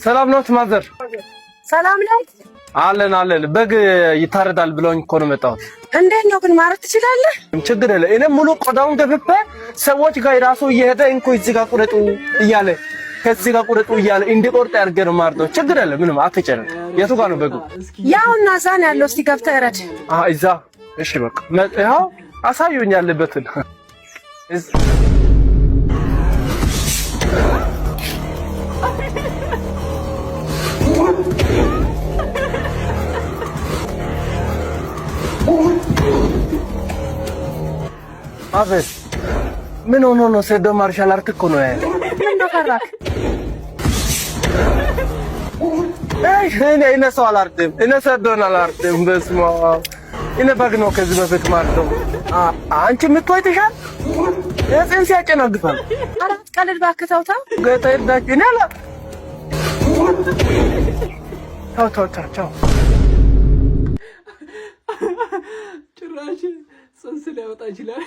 ሰላም ነው ማዘር? ሰላም ላይ አለን በግ ይታረዳል ብለውኝ እኮ ነው መጣሁት። እንዴት ነው ግን ማረድ ትችላለህ? ችግር የለ። እኔ ሙሉ ቆዳውን ገፍፌ ሰዎች ጋር ራሱ እየሄደ እንኮ እዚህ ጋር ቁረጡ እያለ ከዚህ ጋር ቁረጡ እያለ እንዲቆርጥ ያርገ ነው ማርደው። ችግር የለ ምንም አትጨነቅ። የቱ ጋር ነው በጉ? ያውና ዛን ያለው እስቲ ገብተህ እረድ። እዛ እሺ በቃ ያው አሳዩኝ ያለበትን አቤት ምን ሆኖ ነው? ሰዶ ማርሻል አርት እኮ ነው ያለው። ምን ነው ፈራክ? እኔ ሰው አላርድም። እኔ ሰዶን አላርድም። በስመ አብ እኔ በግ ነው ከዚህ በፊት ማርደው። አንቺ የምትወይተሻል የጽንስ ያጨናግፋል። አራት ቀልድ ባከታውታ ገታ ይዳች እኔ አላ ቻው ጭራሽ ጽንስ ሊያወጣ ይችላል።